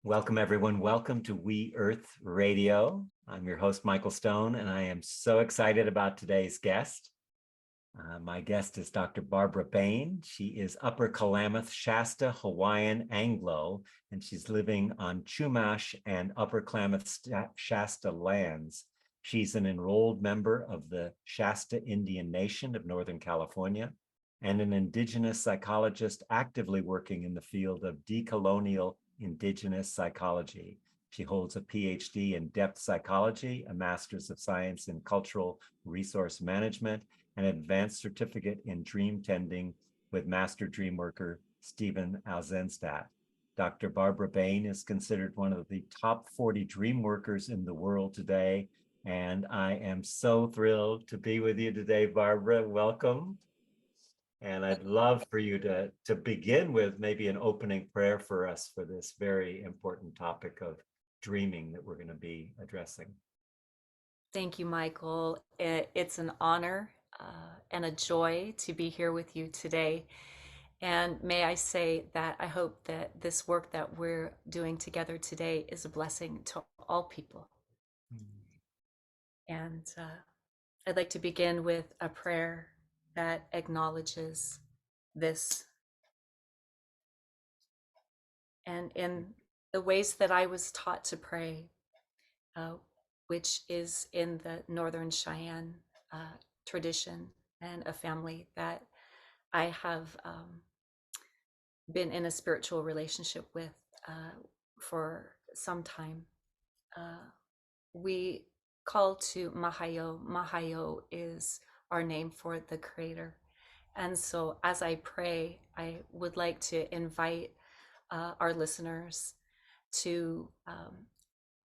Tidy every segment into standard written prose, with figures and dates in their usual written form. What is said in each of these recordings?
Welcome, everyone. Welcome to We Earth Radio. I'm your host, Michael Stone, and I am so excited about today's guest. My guest is Dr. Barbara Bain. She is Upper Klamath Shasta-Hawaiian-Anglo, and she's living on Chumash and Upper Klamath Shasta lands. She's an enrolled member of the Shasta Indian Nation of Northern California and an Indigenous psychologist actively working in the field of decolonial Indigenous psychology. She holds a PhD in depth psychology, a Master's of Science in Cultural Resource Management, an advanced certificate in dream tending with Master Dreamworker Stephen Aizenstat. Dr. Barbara Bain is considered one of the top 40 dream workers in the world today, and I am so thrilled to be with you today, Barbara. Welcome. And I'd love for you to begin with maybe an opening prayer for us for this very important topic of dreaming that we're going to be addressing. Thank you, Michael. It's an honor and a joy to be here with you today. And may I say that I hope that this work that we're doing together today is a blessing to all people. And I'd like to begin with a prayer that acknowledges this. And in the ways that I was taught to pray, which is in the Northern Cheyenne tradition and a family that I have been in a spiritual relationship with for some time. We call to Mahayo. Mahayo is our name for the Creator. And so as I pray, I would like to invite our listeners to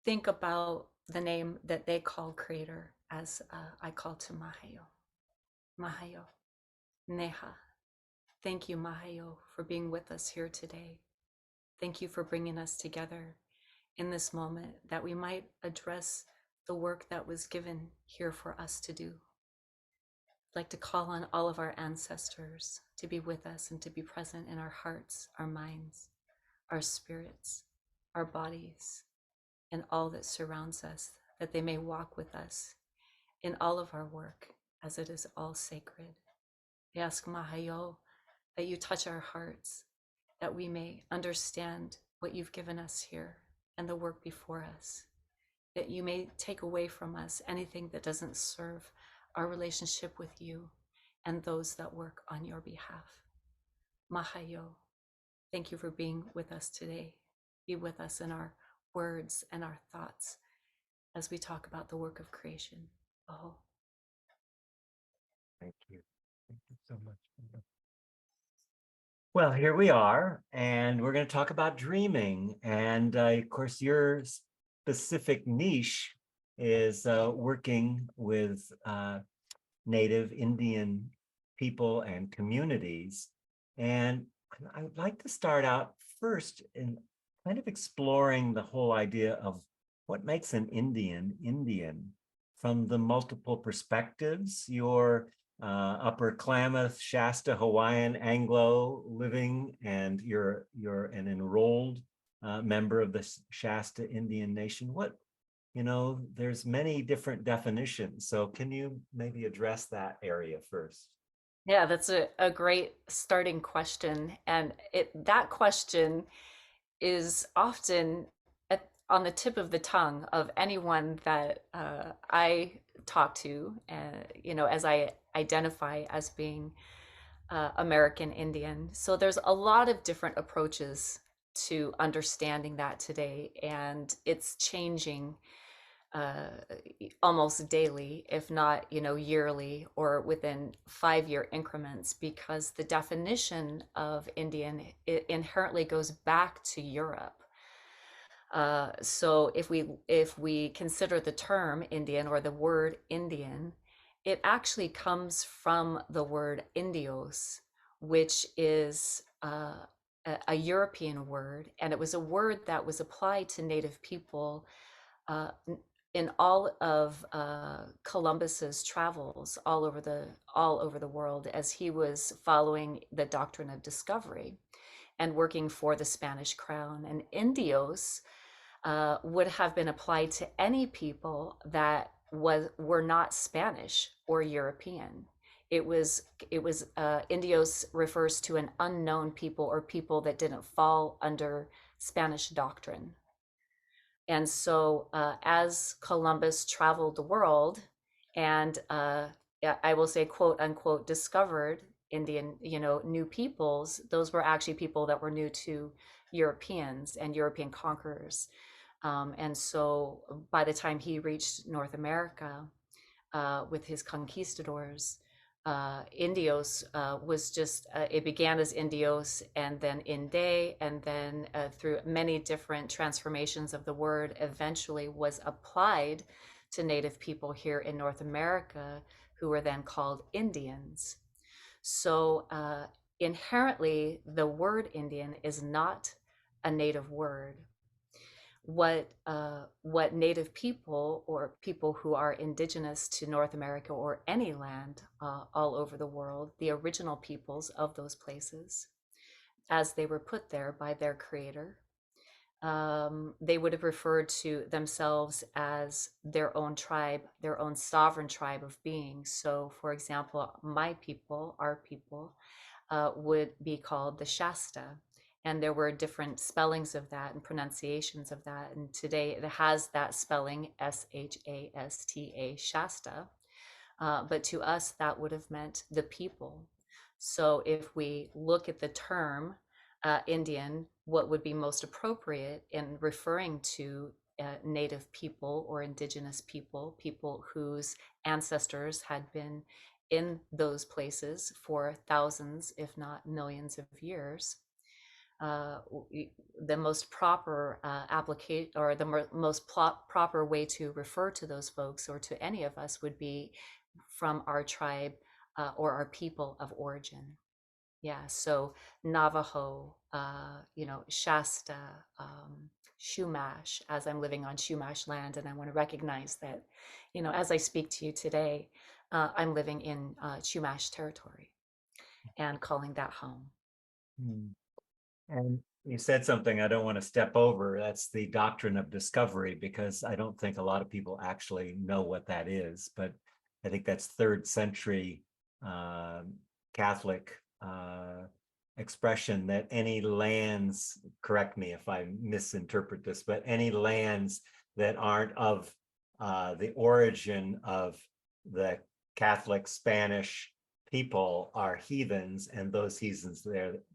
think about the name that they call Creator as I call to Mahayo. Mahayo. Neha. Thank you, Mahayo, for being with us here today. Thank you for bringing us together in this moment that we might address the work that was given here for us to do. I'd like to call on all of our ancestors to be with us and to be present in our hearts, our minds, our spirits, our bodies, and all that surrounds us, that they may walk with us in all of our work as it is all sacred. We ask Mahayo that you touch our hearts, that we may understand what you've given us here and the work before us, that you may take away from us anything that doesn't serve our relationship with you and those that work on your behalf. Mahayo, thank you for being with us today. Be with us in our words and our thoughts as we talk about the work of creation. Oh. Thank you. Thank you so much. Well, here we are, and we're going to talk about dreaming. And of course, your specific niche is working with Native Indian people and communities. And I would like to start out first in kind of exploring the whole idea of what makes an Indian Indian from the multiple perspectives. Your Upper Klamath Shasta-Hawaiian-Anglo living, and you're an enrolled member of the Shasta Indian Nation. There's many different definitions. So can you maybe address that area first? Yeah, that's a great starting question. And that question is often on the tip of the tongue of anyone that I talk to, as I identify as being American Indian. So there's a lot of different approaches to understanding that today, and it's changing almost daily, if not, yearly or within 5-year increments, because the definition of Indian inherently goes back to Europe. So if we consider the term Indian or the word Indian, it actually comes from the word Indios, which is a European word, and it was a word that was applied to Native people in all of Columbus's travels all over the world as he was following the doctrine of discovery. and working for the Spanish crown. And Indios would have been applied to any people that were not Spanish or European. Indios refers to an unknown people or people that didn't fall under Spanish doctrine. And so, as Columbus traveled the world and I will say, quote unquote, discovered Indian, new peoples, those were actually people that were new to Europeans and European conquerors. And so, by the time he reached North America with his conquistadors, Indios was just, it began as Indios and then Inde, and then through many different transformations of the word, eventually was applied to Native people here in North America, who were then called Indians. So inherently, the word Indian is not a native word. What Native people or people who are indigenous to North America or any land all over the world, the original peoples of those places, as they were put there by their creator, they would have referred to themselves as their own tribe, their own sovereign tribe of beings. So, for example, my people, our people, would be called the Shasta. And there were different spellings of that and pronunciations of that. And today it has that spelling, Shasta, Shasta. But to us, that would have meant the people. So if we look at the term Indian, what would be most appropriate in referring to Native people or indigenous people, people whose ancestors had been in those places for thousands, if not millions of years, the most proper application or the most proper way to refer to those folks or to any of us would be from our tribe or our people of origin. Yeah, so Navajo, Shasta, Chumash, as I'm living on Chumash land, and I want to recognize that, as I speak to you today, I'm living in Chumash territory and calling that home. Hmm. And you said something I don't want to step over. That's the doctrine of discovery, because I don't think a lot of people actually know what that is. But I think that's third century Catholic expression that any lands, correct me if I misinterpret this, but any lands that aren't of the origin of the Catholic Spanish people are heathens, and those heathens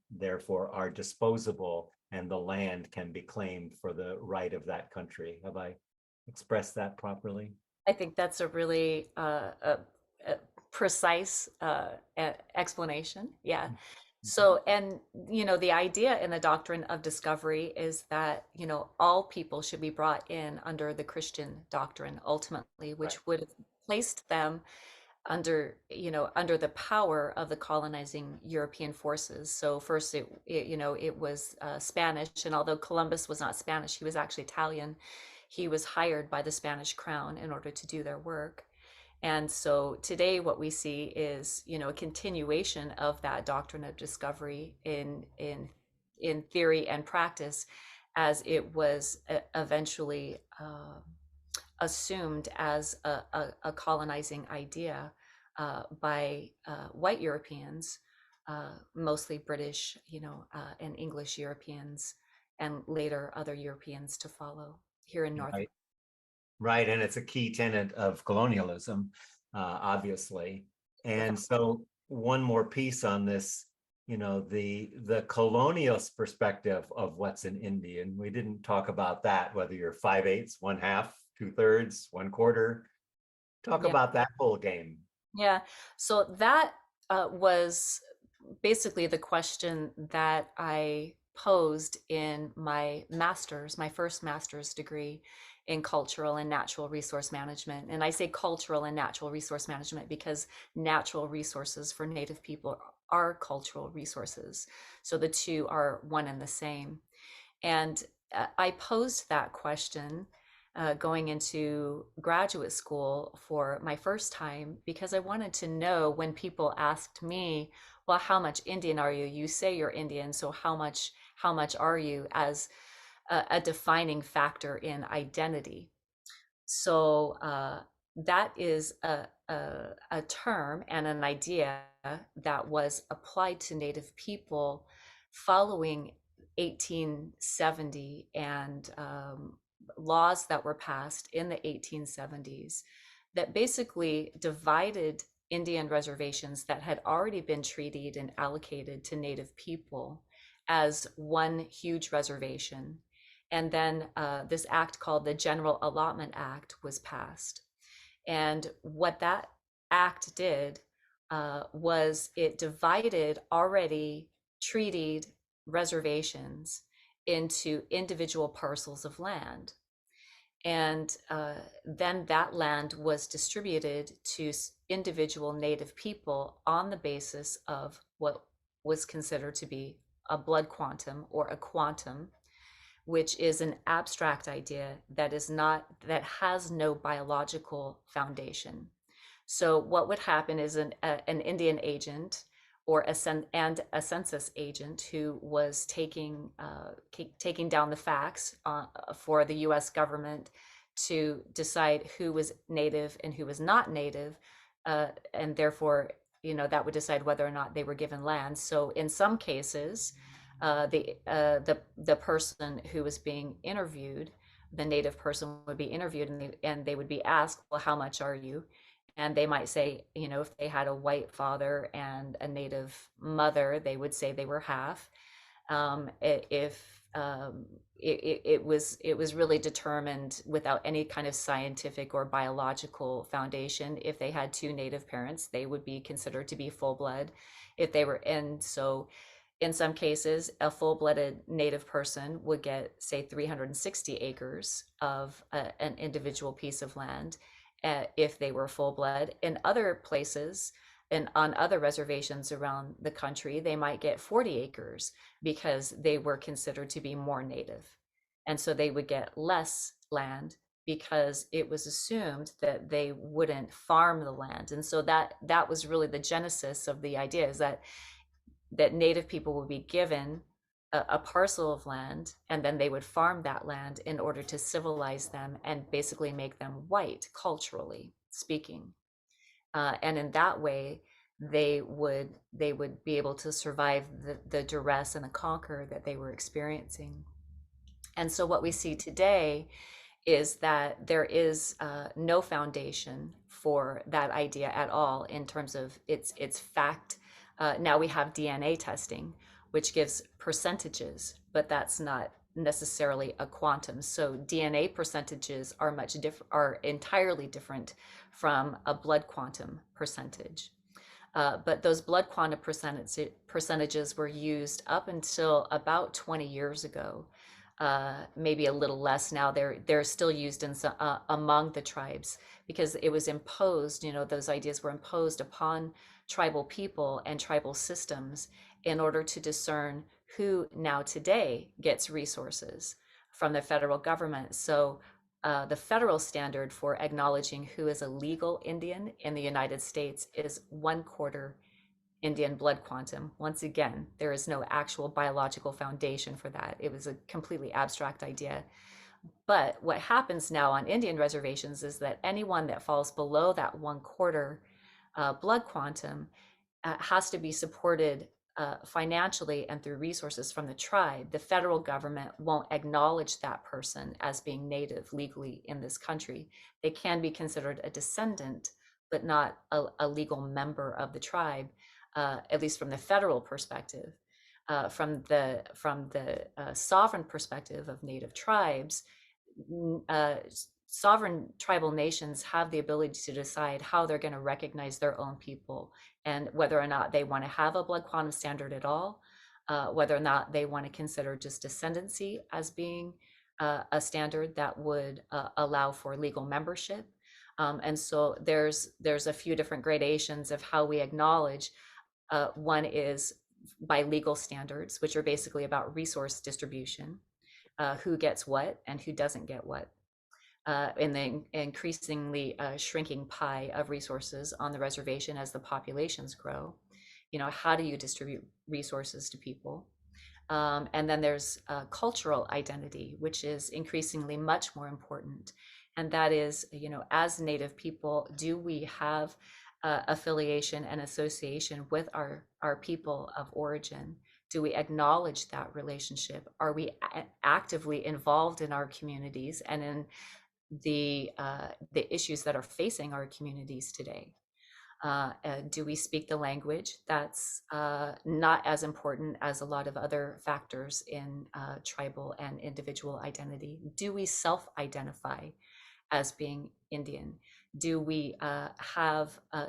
therefore are disposable, and the land can be claimed for the right of that country. Have I expressed that properly? I think that's a really precise explanation. Yeah. So, and the idea in the doctrine of discovery is that all people should be brought in under the Christian doctrine ultimately, Right. which would have placed them under the power of the colonizing European forces. So first it was Spanish, and although Columbus was not Spanish, he was actually Italian. He was hired by the Spanish crown in order to do their work. And so today what we see is a continuation of that doctrine of discovery in theory and practice, as it was eventually assumed as a colonizing idea by white Europeans, mostly British, and English Europeans, and later other Europeans to follow here in North America. Right. Right, and it's a key tenet of colonialism, obviously. And so one more piece on this, the colonialist perspective of what's an Indian. We didn't talk about that, whether you're 5/8, 1/2, 2/3, 1/4. Talk Yeah. about that whole game. Yeah. So that was basically the question that I posed in my first master's degree in cultural and natural resource management. And I say cultural and natural resource management because natural resources for Native people are cultural resources. So the two are one and the same. And I posed that question going into graduate school for my first time because I wanted to know, when people asked me, well, how much Indian are you? You say you're Indian, so how much are you, as a defining factor in identity. So that is a term and an idea that was applied to Native people following 1870 and laws that were passed in the 1870s that basically divided Indian reservations that had already been treated and allocated to Native people as one huge reservation. And then this act called the General Allotment Act was passed. And what that act did was it divided already treated reservations into individual parcels of land. And then that land was distributed to individual Native people on the basis of what was considered to be a blood quantum or a quantum, which is an abstract idea that has no biological foundation. So what would happen is an Indian agent or a census agent who was taking down the facts for the U.S. government to decide who was Native and who was not Native, and therefore, that would decide whether or not they were given land. So in some cases, the person who was being interviewed, the Native person would be interviewed, and they would be asked, well, how much are you? And they might say, if they had a white father and a Native mother, they would say they were half. If it was really determined without any kind of scientific or biological foundation. If they had two Native parents, they would be considered to be full blood. If they were in so In some cases, a full-blooded Native person would get, say, 360 acres of an individual piece of land if they were full-blood. In other places, and on other reservations around the country, they might get 40 acres because they were considered to be more Native. And so they would get less land because it was assumed that they wouldn't farm the land. And so that was really the genesis of the idea, is that Native people would be given a parcel of land, and then they would farm that land in order to civilize them and basically make them white, culturally speaking. And in that way, they would be able to survive the duress and the conquer that they were experiencing. And so what we see today is that there is no foundation for that idea at all in terms of its fact. Now we have DNA testing, which gives percentages, but that's not necessarily a quantum. So DNA percentages are entirely different from a blood quantum percentage. But those blood quantum percentages were used up until about 20 years ago. Maybe a little less now. They're still used among the tribes because it was imposed. Those ideas were imposed upon tribal people and tribal systems in order to discern who now today gets resources from the federal government. So the federal standard for acknowledging who is a legal Indian in the United States is 1/4 Indian blood quantum. Once again, there is no actual biological foundation for that. It was a completely abstract idea. But what happens now on Indian reservations is that anyone that falls below that 1/4 blood quantum has to be supported financially and through resources from the tribe. The federal government won't acknowledge that person as being Native legally in this country. They can be considered a descendant, but not a legal member of the tribe, at least from the federal perspective. From the sovereign perspective of Native tribes, sovereign tribal nations have the ability to decide how they're going to recognize their own people and whether or not they want to have a blood quantum standard at all, whether or not they want to consider just descendancy as being a standard that would allow for legal membership. And so there's a few different gradations of how we acknowledge. One is by legal standards, which are basically about resource distribution, who gets what and who doesn't get what. In the increasingly shrinking pie of resources on the reservation as the populations grow. how do you distribute resources to people? And then there's cultural identity, which is increasingly much more important. And that is, as Native people, do we have affiliation and association with our people of origin? Do we acknowledge that relationship? Are we actively involved in our communities and in the issues that are facing our communities today? Do we speak the language? That's not as important as a lot of other factors in tribal and individual identity. Do we self-identify as being Indian? Do we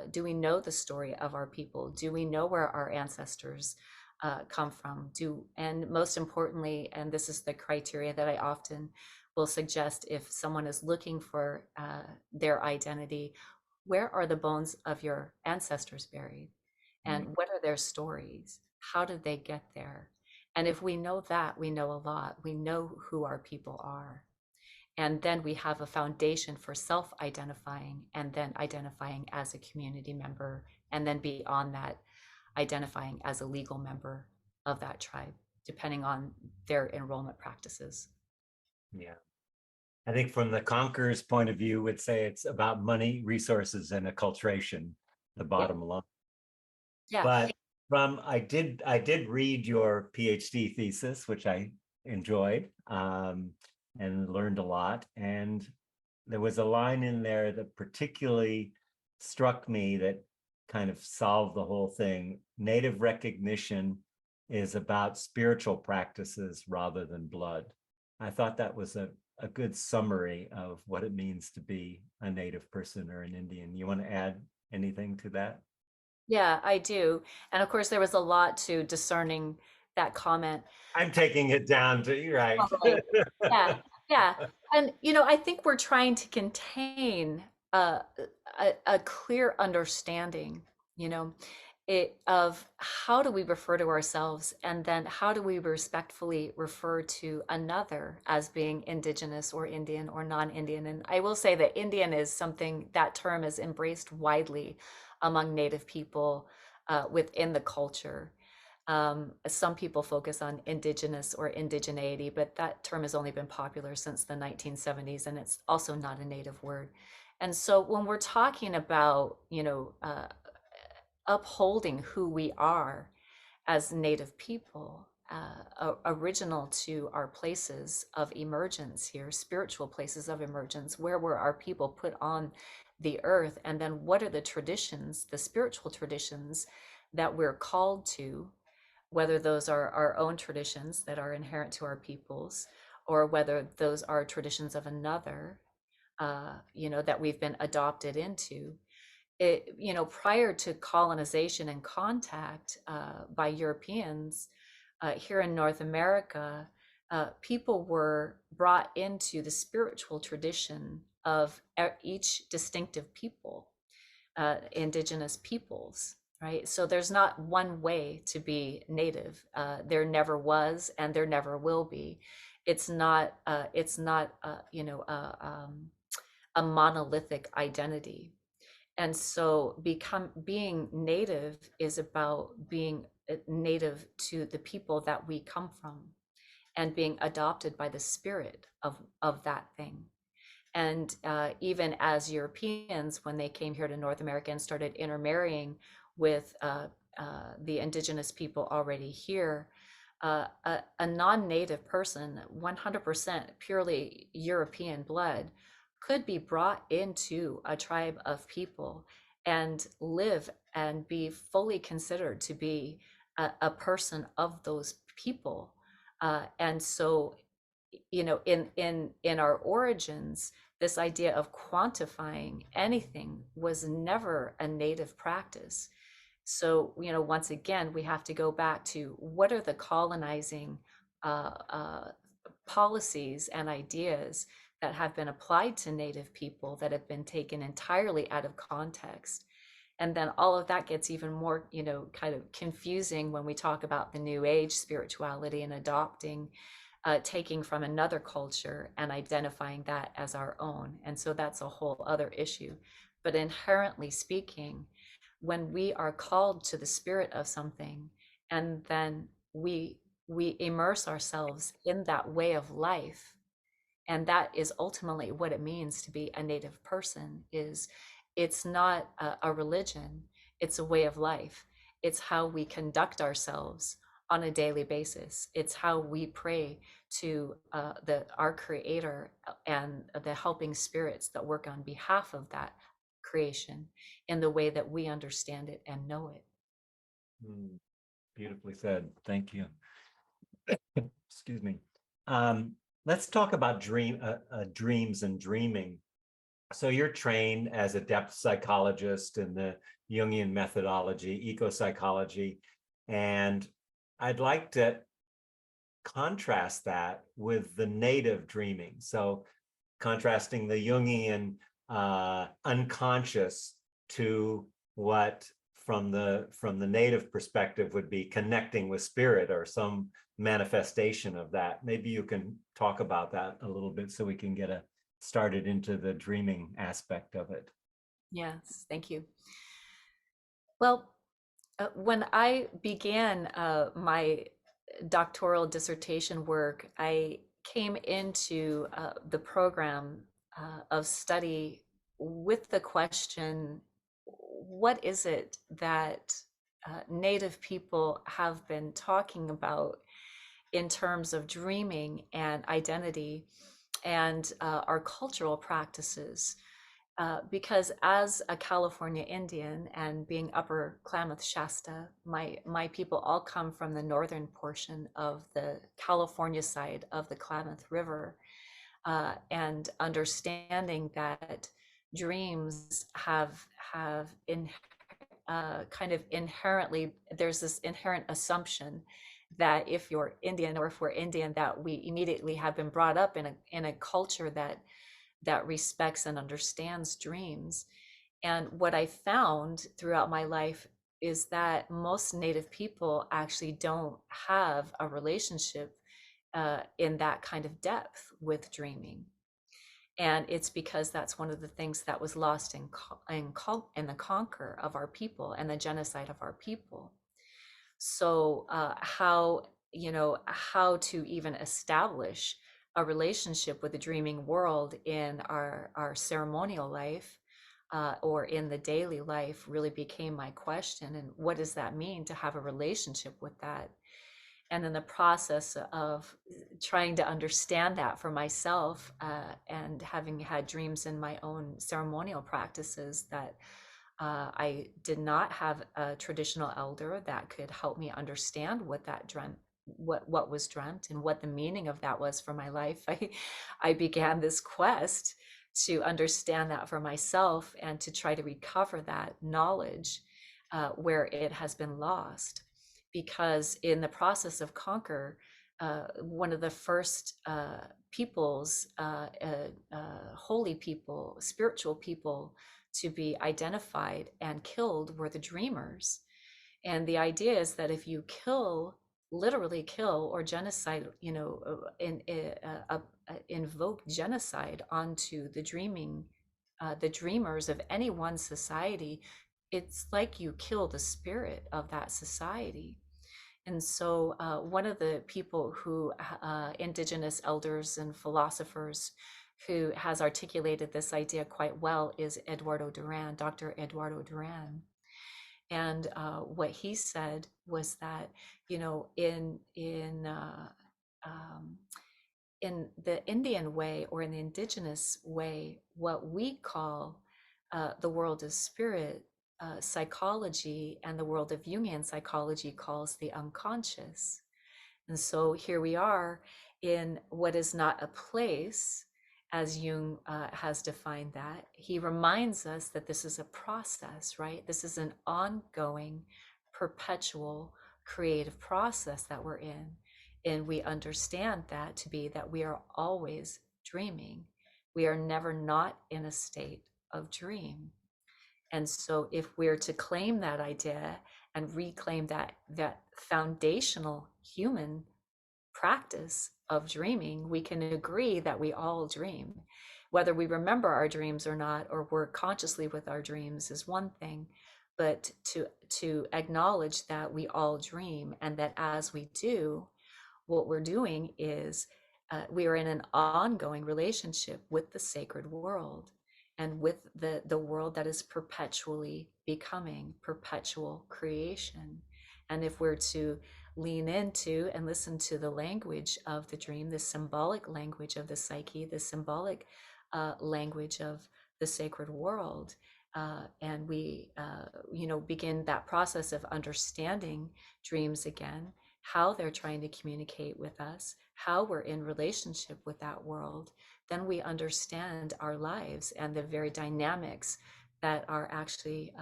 do we know the story of our people? Do we know where our ancestors come from? And most importantly, and this is the criteria that I often will suggest if someone is looking for their identity, where are the bones of your ancestors buried? Mm. And what are their stories? How did they get there? And if we know that, we know a lot. We know who our people are. And then we have a foundation for self-identifying and then identifying as a community member. And then beyond that, identifying as a legal member of that tribe, depending on their enrollment practices. Yeah. I think from the conqueror's point of view, would say it's about money, resources, and acculturation, the Yeah. bottom line. Yeah. But I did read your PhD thesis, which I enjoyed, and learned a lot. And there was a line in there that particularly struck me that kind of solved the whole thing. Native recognition is about spiritual practices rather than blood. I thought that was a good summary of what it means to be a Native person or an Indian. You want to add anything to that? Yeah, I do. And of course, there was a lot to discerning that comment. I'm taking it down to you, right? Totally. Yeah, yeah. And I think we're trying to contain a clear understanding, you know, of how do we refer to ourselves, and then how do we respectfully refer to another as being Indigenous or Indian or non-Indian. And I will say that Indian is something, that term is embraced widely among Native people within the culture. Some people focus on indigenous or indigeneity, but that term has only been popular since the 1970s, and it's also not a native word. And so when we're talking about, upholding who we are as Native people, original to our places of emergence here, spiritual places of emergence, where were our people put on the earth? And then what are the traditions, the spiritual traditions that we're called to, whether those are our own traditions that are inherent to our peoples, or whether those are traditions of another, that we've been adopted into. Prior to colonization and contact by Europeans here in North America, people were brought into the spiritual tradition of each distinctive people, indigenous peoples, right? So there's not one way to be Native. There never was, and there never will be. It's not. It's not. A monolithic identity. And so being Native is about being native to the people that we come from and being adopted by the spirit of that thing. And even as Europeans, when they came here to North America and started intermarrying with the indigenous people already here, a non-native person, 100% purely European blood, could be brought into a tribe of people and live and be fully considered to be a person of those people. And so, in our origins, this idea of quantifying anything was never a native practice. So, once again, we have to go back to what are the colonizing policies and ideas that have been applied to Native people that have been taken entirely out of context. And then all of that gets even more, kind of confusing when we talk about the New Age spirituality and adopting, taking from another culture and identifying that as our own. And so that's a whole other issue. But inherently speaking, when we are called to the spirit of something, and then we immerse ourselves in that way of life, and that is ultimately what it means to be a native person. Is it's not a religion, it's a way of life. It's how we conduct ourselves on a daily basis. It's how we pray to our creator and the helping spirits that work on behalf of that creation in the way that we understand it and know it. Beautifully said. Thank you. Excuse me. Um, let's talk about dreams and dreaming. So you're trained as a depth psychologist in the Jungian methodology, eco-psychology, and I'd like to contrast that with the native dreaming. So contrasting the Jungian unconscious to what from the native perspective would be connecting with spirit or some manifestation of that. Maybe you can talk about that a little bit so we can get started into the dreaming aspect of it. Yes, thank you. Well, when I began my doctoral dissertation work, I came into the program of study with the question, what is it that Native people have been talking about in terms of dreaming and identity and our cultural practices? Because as a California Indian and being Upper Klamath Shasta, my people all come from the northern portion of the California side of the Klamath River, and understanding that dreams have in kind of inherently, there's this inherent assumption that if you're Indian or if we're Indian, that we immediately have been brought up in a culture that respects and understands dreams. And what I found throughout my life is that most Native people actually don't have a relationship in that kind of depth with dreaming. And it's because that's one of the things that was lost in the conquer of our people and the genocide of our people. So how to even establish a relationship with the dreaming world in our ceremonial life, or in the daily life, really became my question. And what does that mean to have a relationship with that? And in the process of trying to understand that for myself, and having had dreams in my own ceremonial practices, that I did not have a traditional elder that could help me understand what that dreamt, what was dreamt, and what the meaning of that was for my life. I began this quest to understand that for myself and to try to recover that knowledge where it has been lost. Because in the process of conquer, one of the first peoples, holy people, spiritual people, to be identified and killed were the dreamers. And the idea is that if you literally kill or genocide, invoke genocide onto the dreamers of any one society, it's like you kill the spirit of that society. And so one of the people who, Indigenous elders and philosophers who has articulated this idea quite well is Dr. Eduardo Duran. And what he said was that, in the Indian way or in the Indigenous way, what we call the world of spirit, psychology, and the world of Jungian psychology calls the unconscious. And so here we are in what is not a place, as Jung has defined that. He reminds us that this is a process, right? This is an ongoing, perpetual creative process that we're in. And we understand that to be that we are always dreaming. We are never not in a state of dream. And so if we're to claim that idea and reclaim that foundational human practice of dreaming, we can agree that we all dream. Whether we remember our dreams or not, or we're consciously with our dreams, is one thing. but to acknowledge that we all dream, and that as we do, what we're doing is we are in an ongoing relationship with the sacred world, and with the world that is perpetually becoming, perpetual creation. And if we're to lean into and listen to the language of the dream, the symbolic language of the psyche, the symbolic language of the sacred world, and we begin that process of understanding dreams again, how they're trying to communicate with us, how we're in relationship with that world, then we understand our lives and the very dynamics that are actually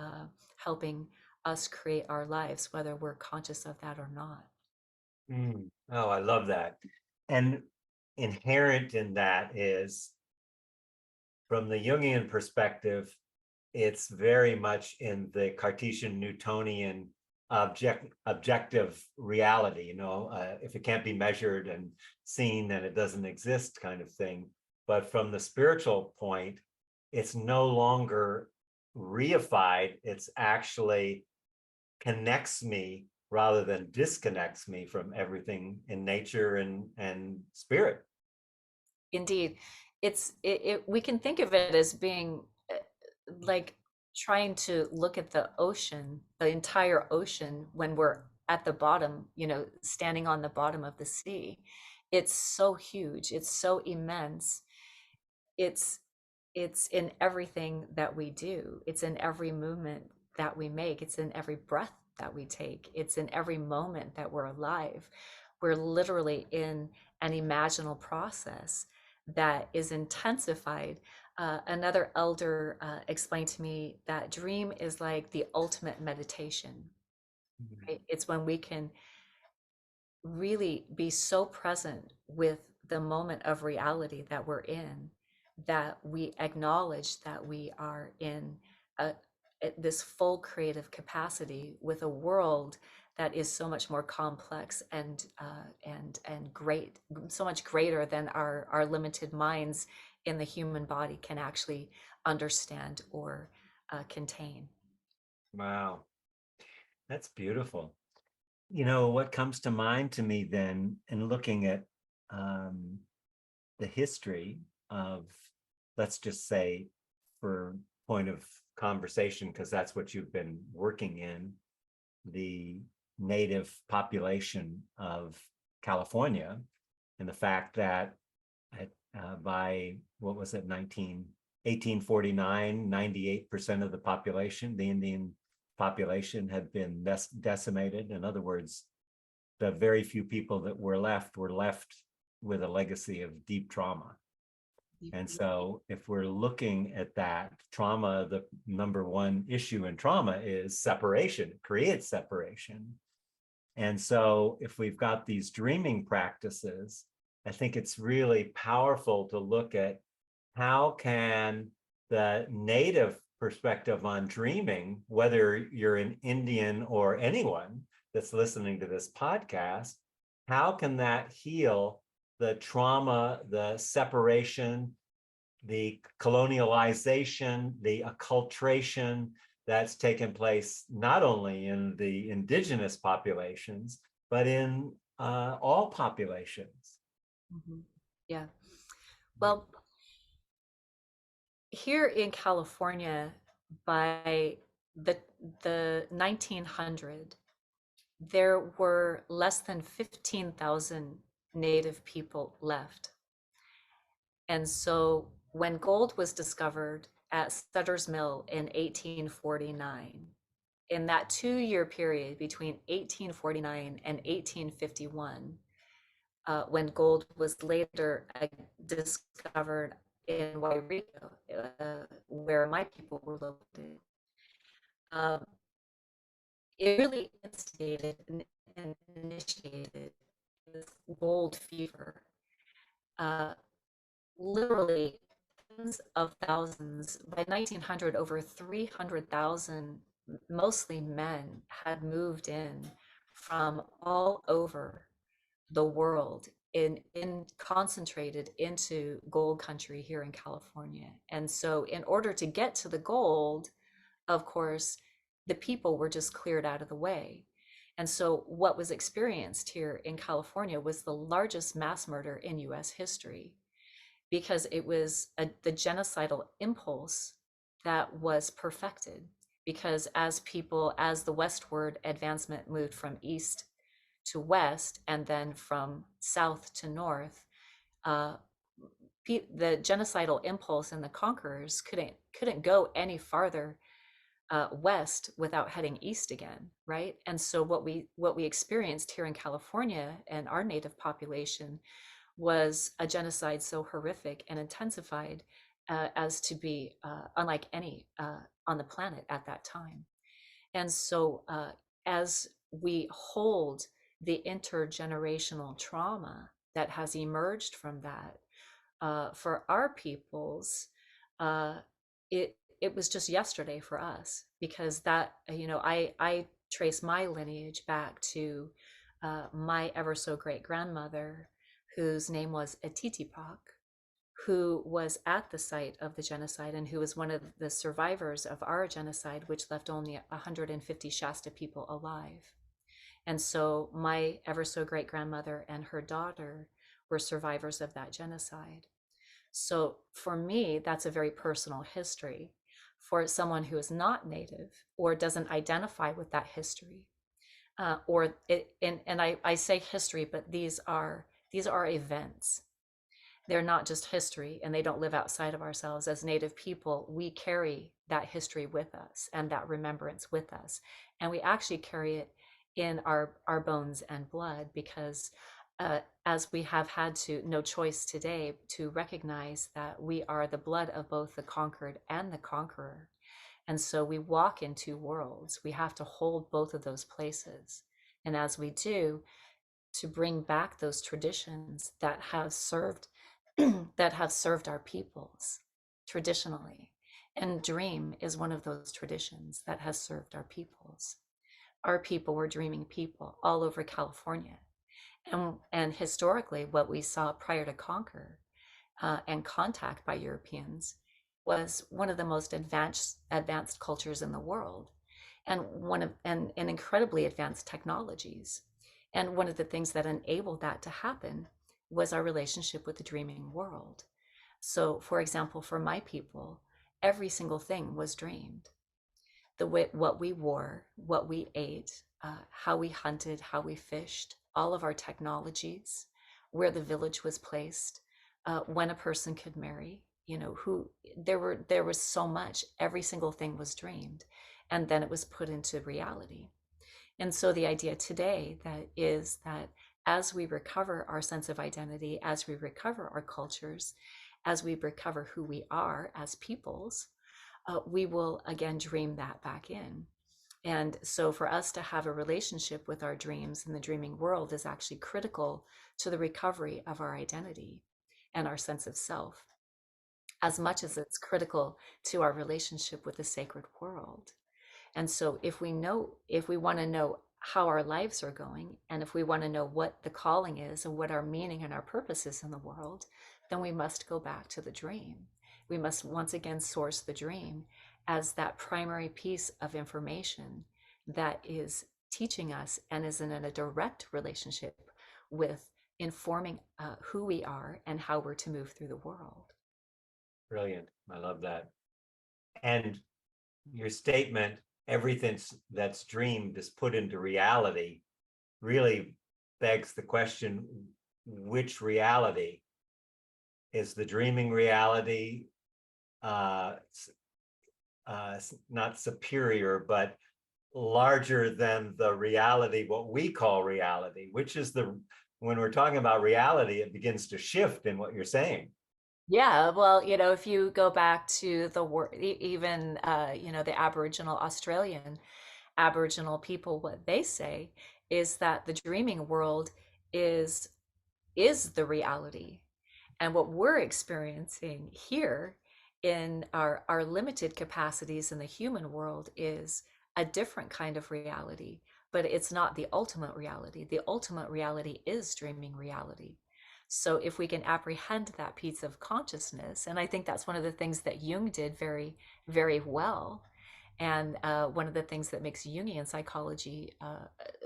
helping us create our lives, whether we're conscious of that or not. Oh, I love that. And inherent in that is, from the Jungian perspective, it's very much in the Cartesian Newtonian objective reality, if it can't be measured and seen, then it doesn't exist kind of thing. But from the spiritual point, it's no longer reified, it's actually connects me rather than disconnects me from everything in nature and spirit. Indeed, we can think of it as being like trying to look at the ocean, the entire ocean, when we're at the bottom, standing on the bottom of the sea. It's so huge, it's so immense. It's it's in everything that we do. It's in every movement that we make. It's in every breath that we take. It's in every moment that we're alive. We're literally in an imaginal process that is intensified. Another elder explained to me that dream is like the ultimate meditation, right? It's when we can really be so present with the moment of reality that we're in, that we acknowledge that we are in a, this full creative capacity with a world that is so much more complex and great, so much greater than our limited minds in the human body can actually understand or contain. Wow, that's beautiful. What comes to mind to me then, in looking at um, the history of, let's just say, for point of conversation, because that's what you've been working in, the native population of California, and the fact that by, what was it, 1849, 98% of the population, the Indian population, had been decimated. In other words, the very few people that were left with a legacy of deep trauma. And so if we're looking at that trauma, the number one issue in trauma is separation. It creates separation. And so if we've got these dreaming practices, I think it's really powerful to look at how can the native perspective on dreaming, whether you're an Indian or anyone that's listening to this podcast, how can that heal the trauma, the separation, the colonialization, the acculturation that's taken place not only in the indigenous populations, but in all populations? Mhm. Yeah. Well, here in California, by the 1900, there were less than 15,000 Native people left. And so when gold was discovered at Sutter's Mill in 1849, in that 2-year period between 1849 and 1851, when gold was later discovered in Wairiko, where my people were located, um, it really instigated and initiated this gold fever. Uh, Literally tens of thousands. By 1900, over 300,000, mostly men, had moved in from all over the world in concentrated into gold country here in California. And so in order to get to the gold, of course, the people were just cleared out of the way. And so what was experienced here in California was the largest mass murder in US history, because it was the genocidal impulse that was perfected. Because as the westward advancement moved from east to west and then from south to north, uh, the genocidal impulse and the conquerors couldn't go any farther west without heading east again, right? And so what we experienced here in California and our native population was a genocide so horrific and intensified as to be unlike any on the planet at that time. And so as we hold the intergenerational trauma that has emerged from that, for our peoples, uh, it was just yesterday for us, because that, I trace my lineage back to my ever so great grandmother, whose name was Atitipak, who was at the site of the genocide and who was one of the survivors of our genocide, which left only 150 Shasta people alive. And so my ever so great grandmother and her daughter were survivors of that genocide. So for me, that's a very personal history. For someone who is not Native or doesn't identify with that history, and I say history, but these are events. They're not just history, and they don't live outside of ourselves. As Native people, we carry that history with us and that remembrance with us, and we actually carry it in our bones and blood, because as we have had to no choice today to recognize that we are the blood of both the conquered and the conqueror. And so we walk in two worlds. We have to hold both of those places. And as we do, to bring back those traditions that have served that have served our peoples traditionally. And dream is one of those traditions that has served our peoples. Our people were dreaming people all over California. And historically, what we saw prior to conquer and contact by Europeans was one of the most advanced cultures in the world, and and incredibly advanced technologies. And one of the things that enabled that to happen was our relationship with the dreaming world. So, for example, for my people, every single thing was dreamed. What we wore, what we ate, how we hunted, how we fished, all of our technologies, where the village was placed, when a person could marry, who there was so much. Every single thing was dreamed, and then it was put into reality. And so the idea today that as we recover our sense of identity, as we recover our cultures, as we recover who we are as peoples, we will again dream that back in. And so for us to have a relationship with our dreams in the dreaming world is actually critical to the recovery of our identity and our sense of self, as much as it's critical to our relationship with the sacred world. And so if we want to know how our lives are going, and if we want to know what the calling is and what our meaning and our purpose is in the world, then we must go back to the dream. We must once again source the dream as that primary piece of information that is teaching us and is in a direct relationship with informing who we are and how we're to move through the world. Brilliant. I love that. And your statement, everything that's dreamed is put into reality, really begs the question, which reality? Is the dreaming reality not superior, but larger than the reality, what we call reality, which is when we're talking about reality, it begins to shift in what you're saying. Yeah, well, if you go back to even, the Aboriginal people, what they say is that the dreaming world is is the reality. And what we're experiencing here in our limited capacities in the human world is a different kind of reality, but it's not the ultimate reality. The ultimate reality is dreaming reality. So if we can apprehend that piece of consciousness, and I think that's one of the things that Jung did very, very well, And one of the things that makes Jungian psychology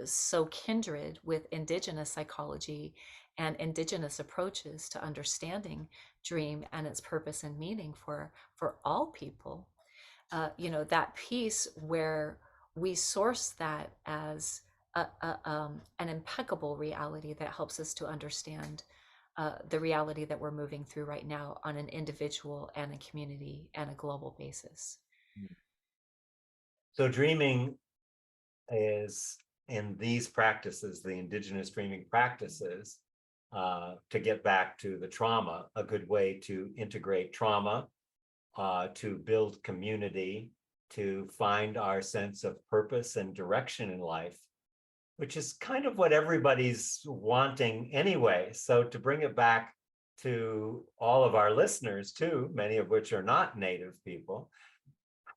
so kindred with Indigenous psychology and Indigenous approaches to understanding dream and its purpose and meaning for all people, that piece where we source that as an impeccable reality that helps us to understand the reality that we're moving through right now on an individual and a community and a global basis. So dreaming is, in these practices, the Indigenous dreaming practices, to get back to the trauma, a good way to integrate trauma, to build community, to find our sense of purpose and direction in life, which is kind of what everybody's wanting anyway. So to bring it back to all of our listeners too, many of which are not Native people,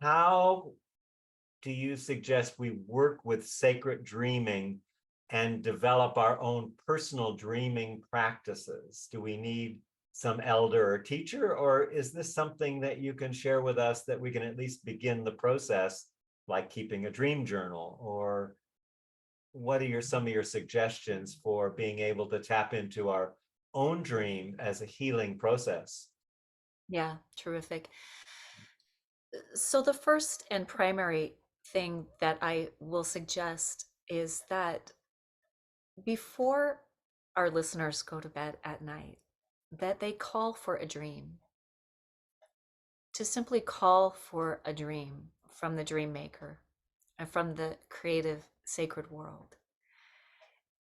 how do you suggest we work with sacred dreaming and develop our own personal dreaming practices? Do we need some elder or teacher, or is this something that you can share with us that we can at least begin the process, like keeping a dream journal? Or what are some of your suggestions for being able to tap into our own dream as a healing process? Yeah, terrific. So, the first and primary thing that I will suggest is that before our listeners go to bed at night, that they call for a dream, to simply call for a dream from the dream maker and from the creative sacred world,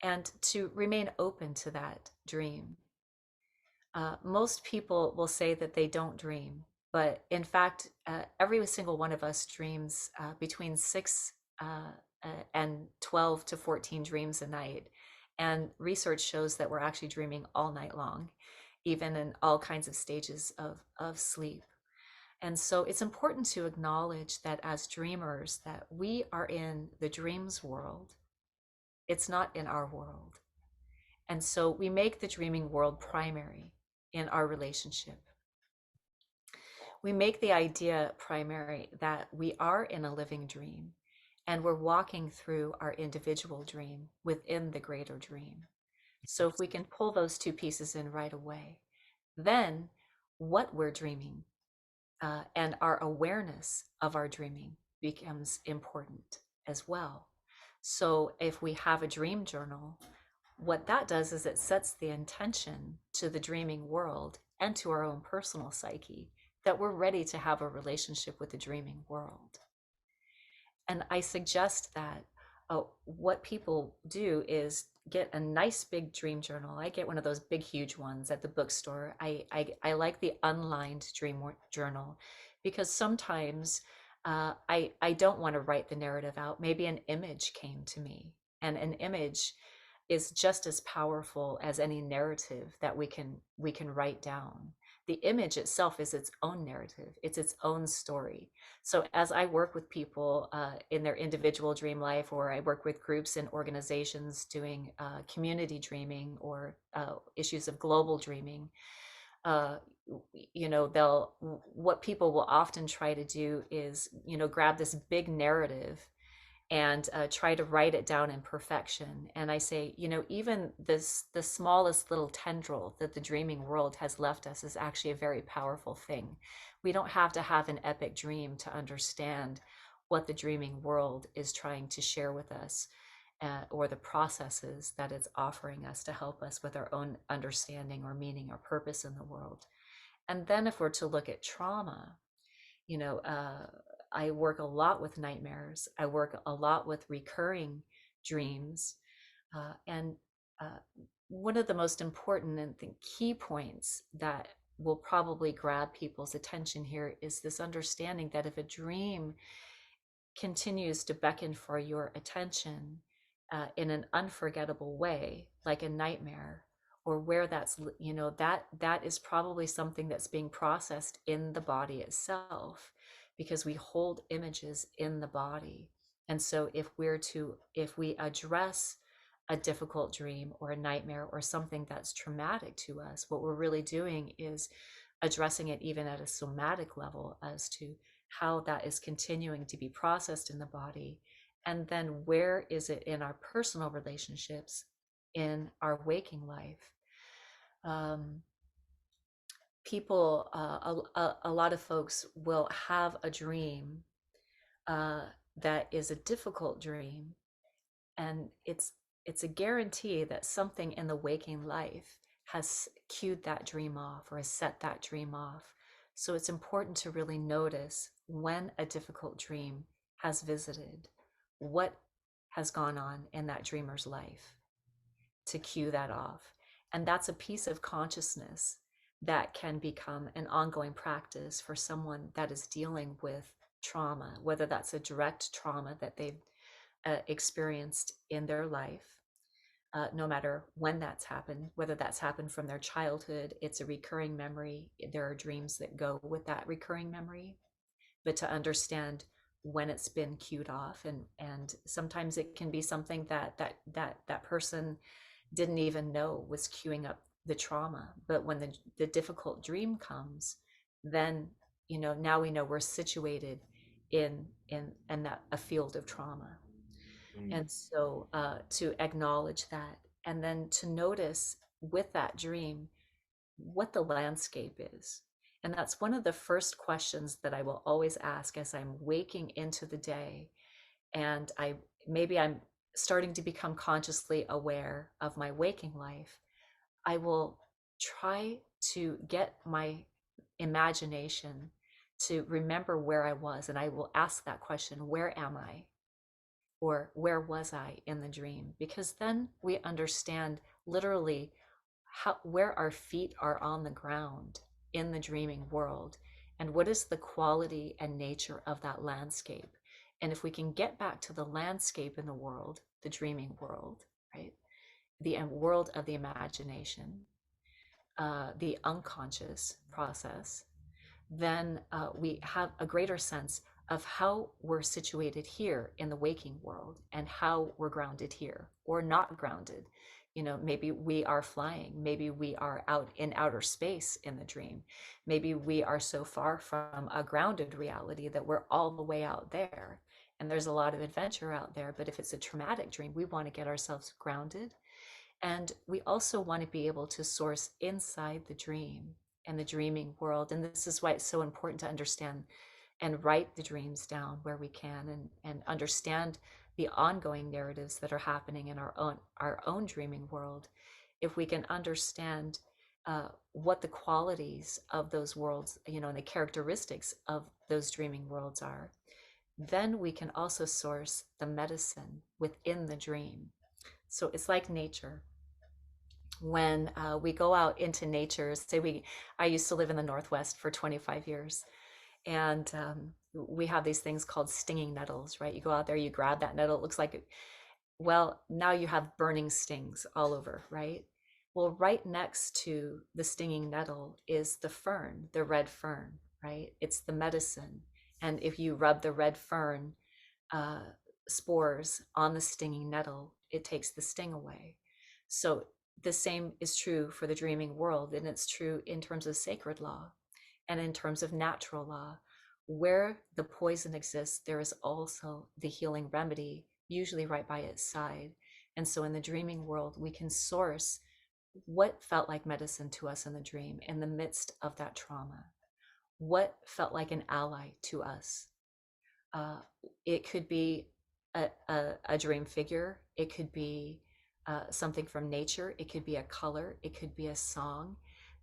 and to remain open to that dream. Most people will say that they don't dream, but in fact, every single one of us dreams between 6 and 12 to 14 dreams a night. And research shows that we're actually dreaming all night long, even in all kinds of stages of sleep. And so it's important to acknowledge that as dreamers, that we are in the dreams world. It's not in our world. And so we make the dreaming world primary in our relationship. We make the idea primary that we are in a living dream and we're walking through our individual dream within the greater dream. So if we can pull those two pieces in right away, then what we're dreaming and our awareness of our dreaming becomes important as well. So if we have a dream journal, what that does is it sets the intention to the dreaming world and to our own personal psyche that we're ready to have a relationship with the dreaming world. And I suggest that what people do is get a nice big dream journal. I get one of those big, huge ones at the bookstore. I like the unlined dream journal because sometimes I don't want to write the narrative out. Maybe an image came to me, and an image is just as powerful as any narrative that we can write down. The image itself is its own narrative. It's its own story. So as I work with people in their individual dream life, or I work with groups and organizations doing community dreaming or issues of global dreaming, uh, what people will often try to do is, grab this big narrative and try to write it down in perfection. And I say, even the smallest little tendril that the dreaming world has left us is actually a very powerful thing. We don't have to have an epic dream to understand what the dreaming world is trying to share with us, or the processes that it's offering us to help us with our own understanding or meaning or purpose in the world. And then if we're to look at trauma, you know, uh, I work a lot with nightmares. I work a lot with recurring dreams. And one of the most important and the key points that will probably grab people's attention here is this understanding that if a dream continues to beckon for your attention in an unforgettable way, like a nightmare, or where that is probably something that's being processed in the body itself, because we hold images in the body. And so if we address a difficult dream or a nightmare or something that's traumatic to us, what we're really doing is addressing it even at a somatic level as to how that is continuing to be processed in the body, and then where is it in our personal relationships, in our waking life. um, People, a lot of folks will have a dream uh, that is a difficult dream, and it's a guarantee that something in the waking life has cued that dream off or has set that dream off. So it's important to really notice when a difficult dream has visited, what has gone on in that dreamer's life to cue that off. And that's a piece of consciousness that can become an ongoing practice for someone that is dealing with trauma, whether that's a direct trauma that they've experienced in their life, no matter when that's happened, whether that's happened from their childhood, it's a recurring memory. There are dreams that go with that recurring memory, but to understand when it's been cued off, and sometimes it can be something that person didn't even know was queuing up the trauma. But when the difficult dream comes, then now we know we're situated in that a field of trauma. Mm. And so to acknowledge that, and then to notice with that dream what the landscape is. And that's one of the first questions that I will always ask as I'm waking into the day. And I'm starting to become consciously aware of my waking life. I will try to get my imagination to remember where I was. And I will ask that question, where am I? Or where was I in the dream? Because then we understand literally where our feet are on the ground in the dreaming world, and what is the quality and nature of that landscape. And if we can get back to the landscape in the world, the dreaming world, right? The world of the imagination, the unconscious process, then we have a greater sense of how we're situated here in the waking world and how we're grounded here or not grounded. Maybe we are flying, maybe we are out in outer space in the dream, maybe we are so far from a grounded reality that we're all the way out there, and there's a lot of adventure out there. But if it's a traumatic dream, we want to get ourselves grounded, and we also want to be able to source inside the dream and the dreaming world. And this is why it's so important to understand and write the dreams down where we can, and understand the ongoing narratives that are happening in our own dreaming world. If we can understand what the qualities of those worlds, and the characteristics of those dreaming worlds are, then we can also source the medicine within the dream. So it's like nature. When we go out into nature, I used to live in the Northwest for 25 years, and we have these things called stinging nettles, right? You go out there, you grab that nettle, it looks like it, well, now you have burning stings all over, right? Well, right next to the stinging nettle is the fern, the red fern, right? It's the medicine. And if you rub the red fern uh, spores on the stinging nettle, it takes the sting away. So the same is true for the dreaming world, and it's true in terms of sacred law and in terms of natural law. Where the poison exists, there is also the healing remedy, usually right by its side. And so in the dreaming world, we can source what felt like medicine to us in the dream in the midst of that trauma, what felt like an ally to us. Uh, it could be a dream figure, it could be something from nature, it could be a color, it could be a song.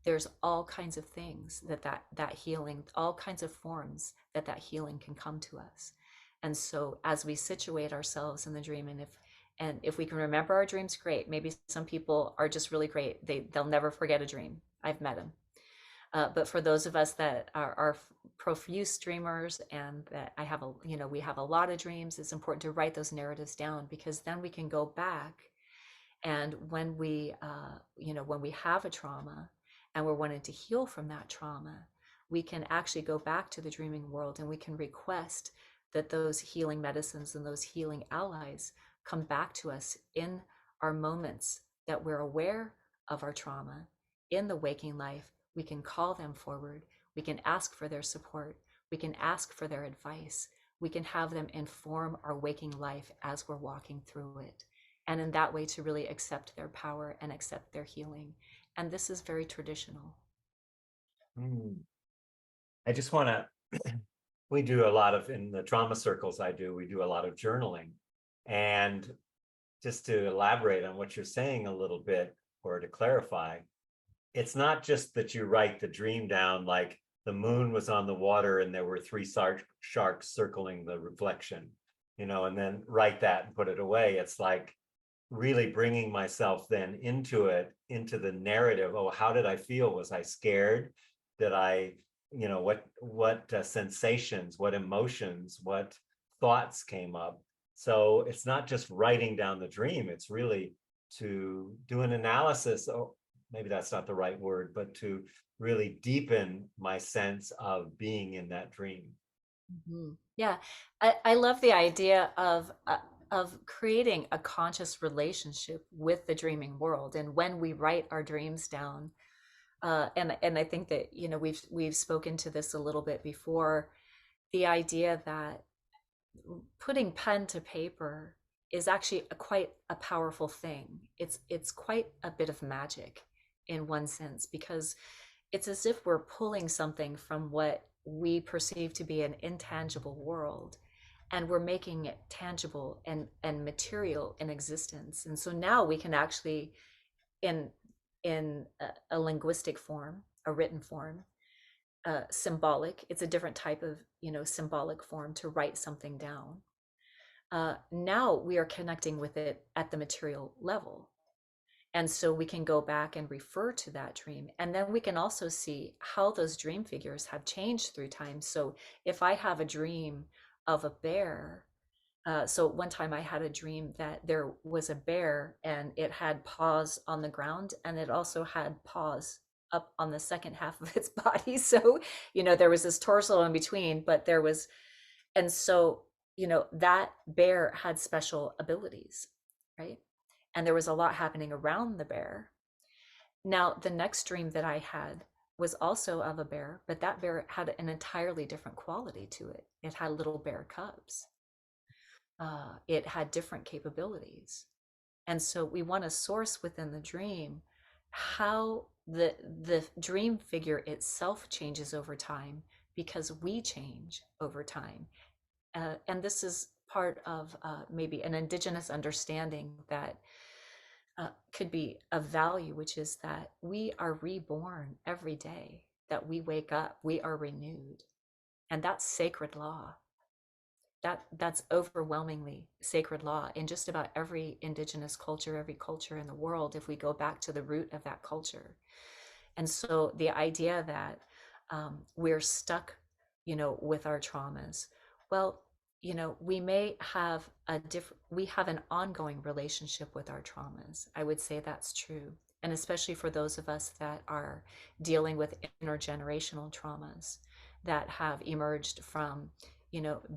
There's all kinds of things that healing, all kinds of forms that healing can come to us. And so as we situate ourselves in the dream, and if we can remember our dreams, great. Maybe some people are just really great, they'll never forget a dream. I've met them. But for those of us that are profuse dreamers, and that we have a lot of dreams, it's important to write those narratives down, because then we can go back, and when when we have a trauma and we're wanting to heal from that trauma, we can actually go back to the dreaming world, and we can request that those healing medicines and those healing allies come back to us in our moments that we're aware of our trauma in the waking life. We can call them forward, we can ask for their support, We can ask for their advice. We can have them inform our waking life as we're walking through it. And in that way, to really accept their power and accept their healing. And this is very traditional. Mm. I just want to, we do a lot of, in the trauma circles we do a lot of journaling. And just to elaborate on what you're saying a little bit, or to clarify, it's not just that you write the dream down like the moon was on the water and there were three sharks circling the reflection, and then write that and put it away. It's like really bringing myself then into it, into the narrative. Oh, how did I feel? Was I scared? Did I, what sensations, what emotions, what thoughts came up? So it's not just writing down the dream, it's really to do an analysis. Oh, maybe that's not the right word, but to really deepen my sense of being in that dream. Yeah, I love the idea of creating a conscious relationship with the dreaming world. And when we write our dreams down, and I think that we've spoken to this a little bit before, the idea that putting pen to paper is actually quite a powerful thing. It's quite a bit of magic in one sense, because it's as if we're pulling something from what we perceive to be an intangible world, and we're making it tangible and material in existence. And so now we can actually, in a linguistic form, a written form, symbolic, it's a different type of symbolic form to write something down. Now we are connecting with it at the material level. And so we can go back and refer to that dream. And then we can also see how those dream figures have changed through time. So if I have a dream of a bear, so one time I had a dream that there was a bear and it had paws on the ground, and it also had paws up on the second half of its body. So, there was this torso in between, but there was, and so, that bear had special abilities, right? And there was a lot happening around the bear. Now, the next dream that I had was also of a bear, but that bear had an entirely different quality to it. It had little bear cubs. It had different capabilities. And so we want to source within the dream how the dream figure itself changes over time, because we change over time. And this is part of maybe an Indigenous understanding that could be of value, which is that we are reborn every day that we wake up, we are renewed. And that's sacred law. That's overwhelmingly sacred law in just about every Indigenous culture, every culture in the world, if we go back to the root of that culture. And so the idea that we're stuck, with our traumas, well, we may have we have an ongoing relationship with our traumas. I would say that's true. And especially for those of us that are dealing with intergenerational traumas that have emerged from,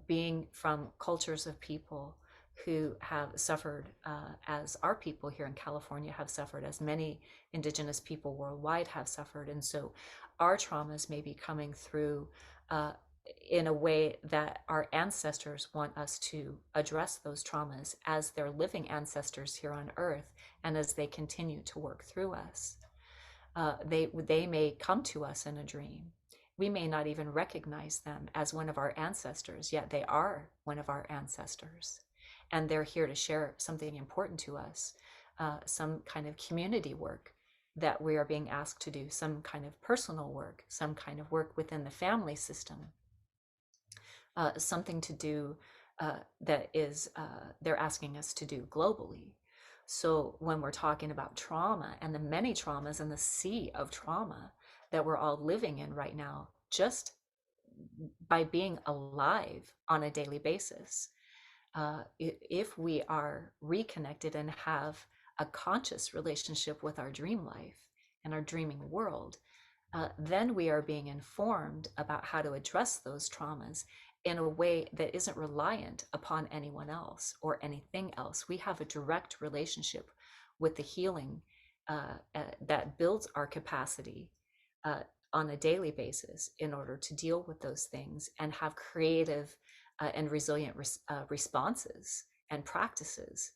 being from cultures of people who have suffered, as our people here in California have suffered, as many Indigenous people worldwide have suffered. And so our traumas may be coming through in a way that our ancestors want us to address those traumas as their living ancestors here on earth, and as they continue to work through us. They may come to us in a dream. We may not even recognize them as one of our ancestors, yet they are one of our ancestors. And they're here to share something important to us, some kind of community work that we are being asked to do, some kind of personal work, some kind of work within the family system, something to do that is they're asking us to do globally. So when we're talking about trauma and the many traumas and the sea of trauma that we're all living in right now, just by being alive on a daily basis, if we are reconnected and have a conscious relationship with our dream life and our dreaming world, then we are being informed about how to address those traumas in a way that isn't reliant upon anyone else or anything else. We have a direct relationship with the healing that builds our capacity on a daily basis in order to deal with those things and have creative and resilient responses and practices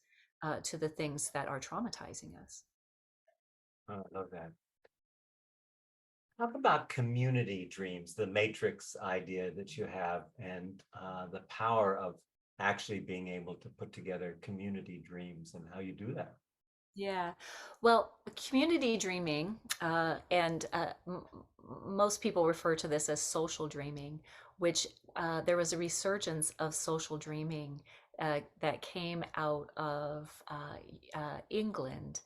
to the things that are traumatizing us. Oh, I love that. Talk about community dreams, the matrix idea that you have, and the power of actually being able to put together community dreams and how you do that. Yeah. Well, community dreaming, and most people refer to this as social dreaming, which there was a resurgence of social dreaming that came out of England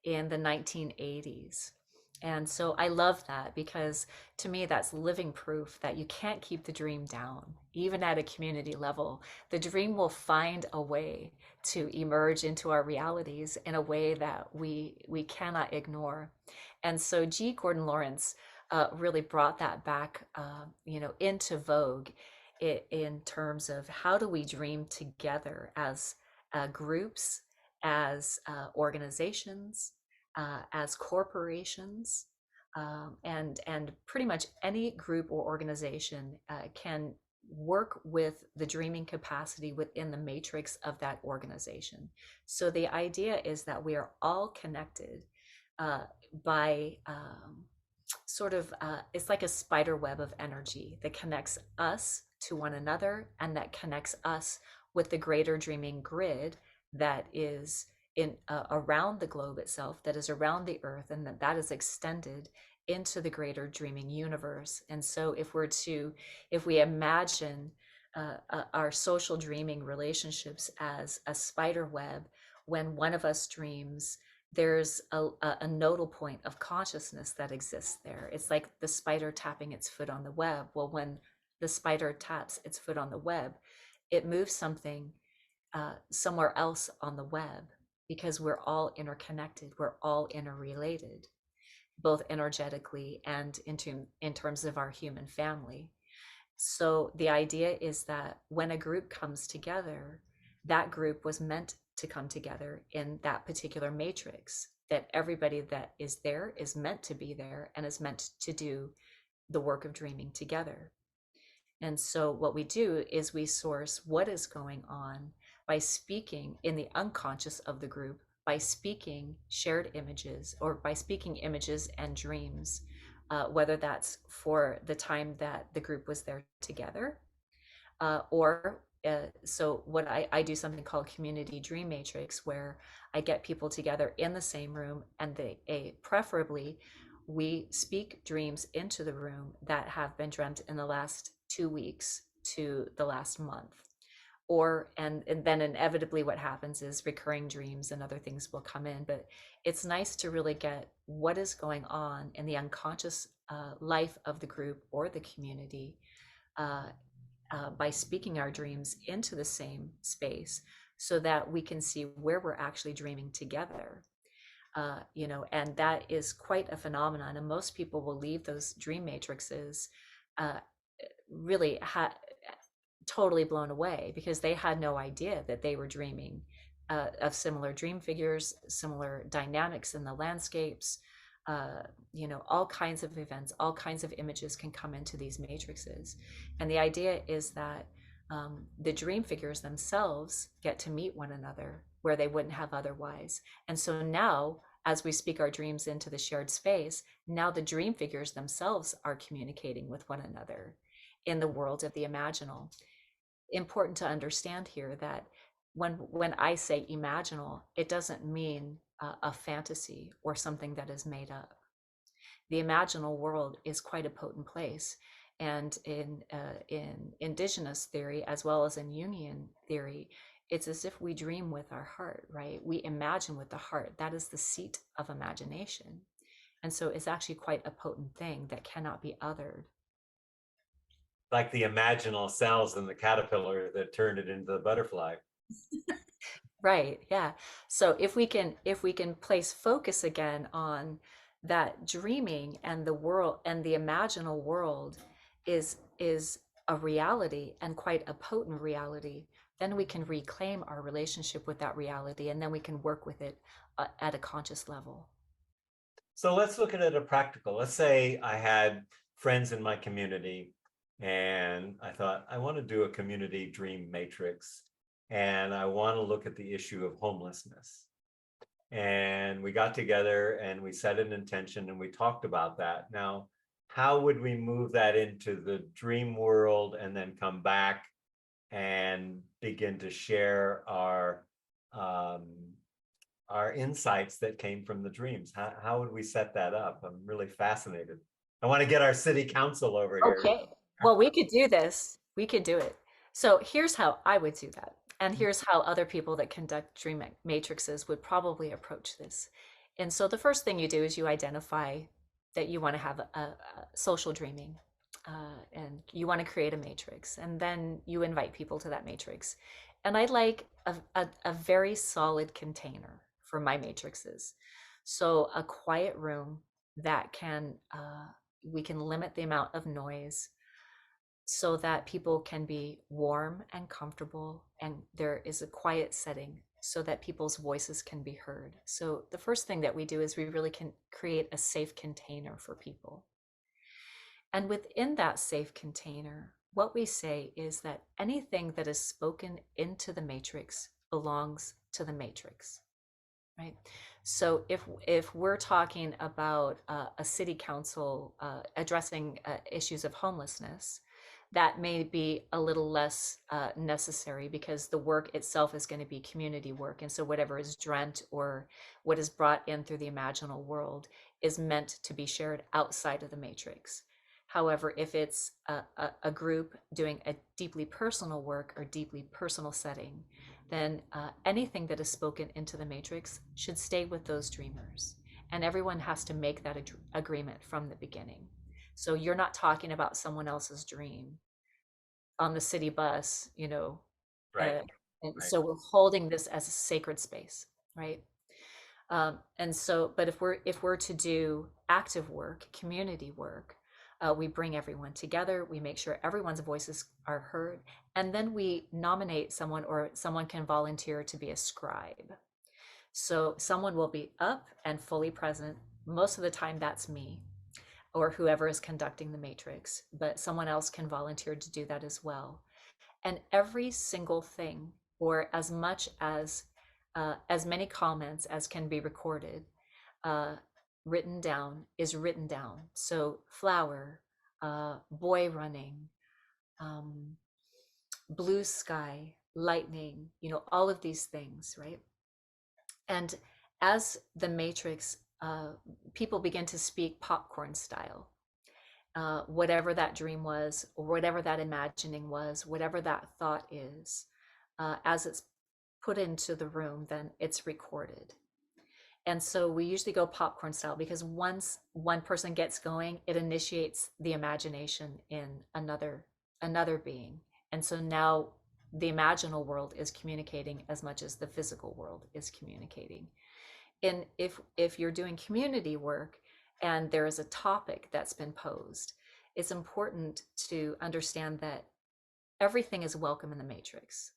in the 1980s. And so I love that because to me, that's living proof that you can't keep the dream down, even at a community level. The dream will find a way to emerge into our realities in a way that we cannot ignore. And so G. Gordon Lawrence really brought that back, into vogue in terms of how do we dream together as groups, as organizations, as corporations, and pretty much any group or organization can work with the dreaming capacity within the matrix of that organization. So the idea is that we are all connected uh, by it's like a spider web of energy that connects us to one another and that connects us with the greater dreaming grid that is in around the globe itself, that is around the earth, and that is extended into the greater dreaming universe. And so if we imagine our social dreaming relationships as a spider web, when one of us dreams, there's a nodal point of consciousness that exists there. It's like the spider tapping its foot on the web. Well, when the spider taps its foot on the web, it moves something somewhere else on the web, because we're all interconnected, we're all interrelated, both energetically and in terms of our human family. So the idea is that when a group comes together, that group was meant to come together in that particular matrix, that everybody that is there is meant to be there and is meant to do the work of dreaming together. And so what we do is we source what is going on by speaking in the unconscious of the group, by speaking shared images or by speaking images and dreams, whether that's for the time that the group was there together, so what I do something called community dream matrix, where I get people together in the same room, and preferably we speak dreams into the room that have been dreamt in the last 2 weeks to the last month. And then inevitably what happens is recurring dreams and other things will come in. But it's nice to really get what is going on in the unconscious life of the group or the community, by speaking our dreams into the same space, so that we can see where we're actually dreaming together. And that is quite a phenomenon. And most people will leave those dream matrices uh, really totally blown away, because they had no idea that they were dreaming of similar dream figures, similar dynamics in the landscapes. All kinds of events, all kinds of images can come into these matrices. And the idea is that the dream figures themselves get to meet one another where they wouldn't have otherwise. And so now, as we speak our dreams into the shared space, now the dream figures themselves are communicating with one another in the world of the imaginal. Important to understand here that when I say imaginal, it doesn't mean a fantasy or something that is made up. The imaginal world is quite a potent place, and in Indigenous theory as well as in Jungian theory, it's as if we dream with our heart, right? We imagine with the heart. That is the seat of imagination, and so it's actually quite a potent thing that cannot be othered. Like the imaginal cells in the caterpillar that turned it into the butterfly. Right, yeah. So if we can place focus again on that dreaming, and the world and the imaginal world is a reality, and quite a potent reality, then we can reclaim our relationship with that reality, and then we can work with it at a conscious level. So let's look at it a practical. Let's say I had friends in my community and I thought I want to do a community dream matrix and I want to look at the issue of homelessness. And we got together and we set an intention and we talked about that. Now, how would we move that into the dream world and then come back and begin to share um, our insights that came from the dreams? How would we set that up? I'm really fascinated. I want to get our city council over here. Okay. Well, we could do this. We could do it. So here's how I would do that. And here's how other people that conduct dream matrices would probably approach this. And so the first thing you do is you identify that you want to have a social dreaming, and you want to create a matrix. And then you invite people to that matrix. And I like a very solid container for my matrices. So a quiet room that can, we can limit the amount of noise so that people can be warm and comfortable, and there is a quiet setting so that people's voices can be heard. So the first thing that we do is we really can create a safe container for people. And within that safe container, what we say is that anything that is spoken into the matrix belongs to the matrix, right? So if we're talking about a city council addressing issues of homelessness, that may be a little less necessary because the work itself is going to be community work. And so whatever is dreamt or what is brought in through the imaginal world is meant to be shared outside of the matrix. However, if it's a group doing a deeply personal work or deeply personal setting, then anything that is spoken into the matrix should stay with those dreamers. And everyone has to make that agreement from the beginning. So you're not talking about someone else's dream on the city bus, Right. and Right. so we're holding this as a sacred space, right? And so, but if we're to do active work, community work, we bring everyone together, we make sure everyone's voices are heard, and then we nominate someone, or someone can volunteer to be a scribe. So someone will be up and fully present. Most of the time, that's me or whoever is conducting the matrix, but someone else can volunteer to do that as well. And every single thing, or as many comments as can be recorded, written down, is written down. So flower, boy running, um, blue sky, lightning, all of these things, right? And as the matrix, people begin to speak popcorn style. Whatever that dream was, or whatever that imagining was, whatever that thought is, as it's put into the room, then it's recorded. And so we usually go popcorn style because once one person gets going, it initiates the imagination in another being. And so now the imaginal world is communicating as much as the physical world is communicating. And if you're doing community work and there is a topic that's been posed, it's important to understand that everything is welcome in the matrix,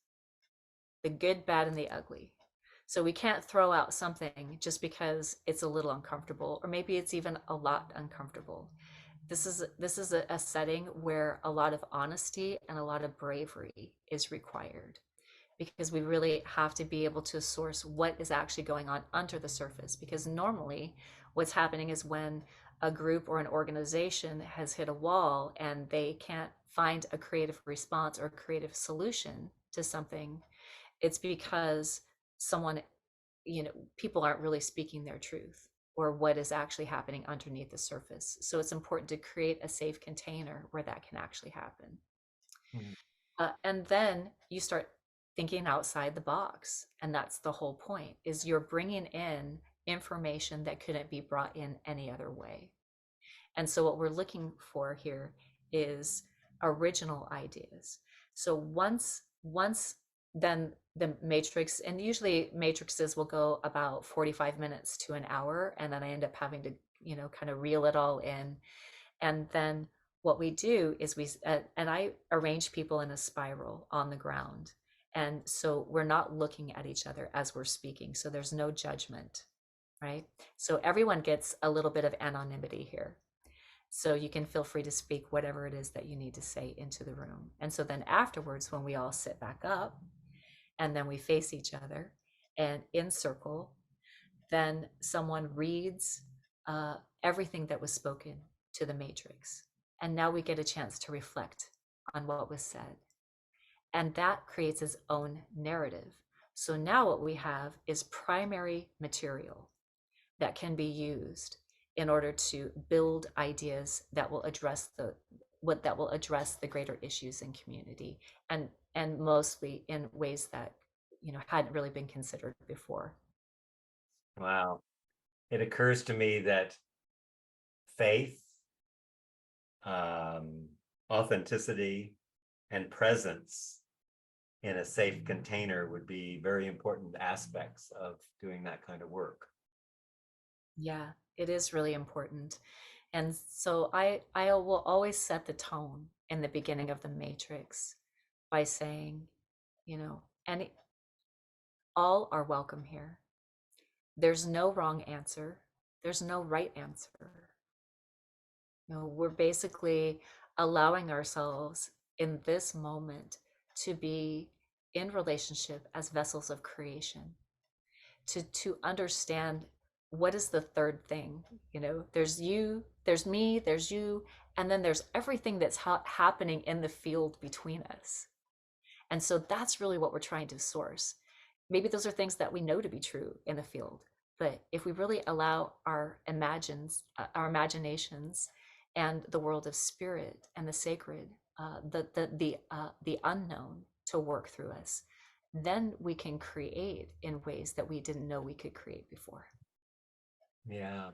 the good, bad, and the ugly. So we can't throw out something just because it's a little uncomfortable, or maybe it's even a lot uncomfortable. This is a setting where a lot of honesty and a lot of bravery is required, because we really have to be able to source what is actually going on under the surface. Because normally what's happening is when a group or an organization has hit a wall and they can't find a creative response or creative solution to something, it's because people aren't really speaking their truth or what is actually happening underneath the surface. So it's important to create a safe container where that can actually happen. Mhm. And then you start thinking outside the box. And that's the whole point, is you're bringing in information that couldn't be brought in any other way. And so what we're looking for here is original ideas. So once then the matrix, and usually matrices will go about 45 minutes to an hour, and then I end up having to, kind of reel it all in. And then what we do is and I arrange people in a spiral on the ground. And so we're not looking at each other as we're speaking. So there's no judgment, right? So everyone gets a little bit of anonymity here. So you can feel free to speak whatever it is that you need to say into the room. And so then afterwards, when we all sit back up and then we face each other and in circle, then someone reads everything that was spoken to the matrix. And now we get a chance to reflect on what was said. And that creates its own narrative. So now what we have is primary material that can be used in order to build ideas that will address the greater issues in community, and mostly in ways that hadn't really been considered before. Wow. It occurs to me that faith, um, authenticity, and presence in a safe container would be very important aspects of doing that kind of work. Yeah, it is really important. And so I will always set the tone in the beginning of the matrix by saying, and all are welcome here. There's no wrong answer. There's no right answer. We're basically allowing ourselves in this moment to be in relationship as vessels of creation, to understand what is the third thing. There's you, there's me, there's you, and then there's everything that's happening in the field between us. And so that's really what we're trying to source. Maybe those are things that we know to be true in the field, but if we really allow our imaginations and the world of spirit and the sacred, the unknown to work through us, then we can create in ways that we didn't know we could create before. Yeah.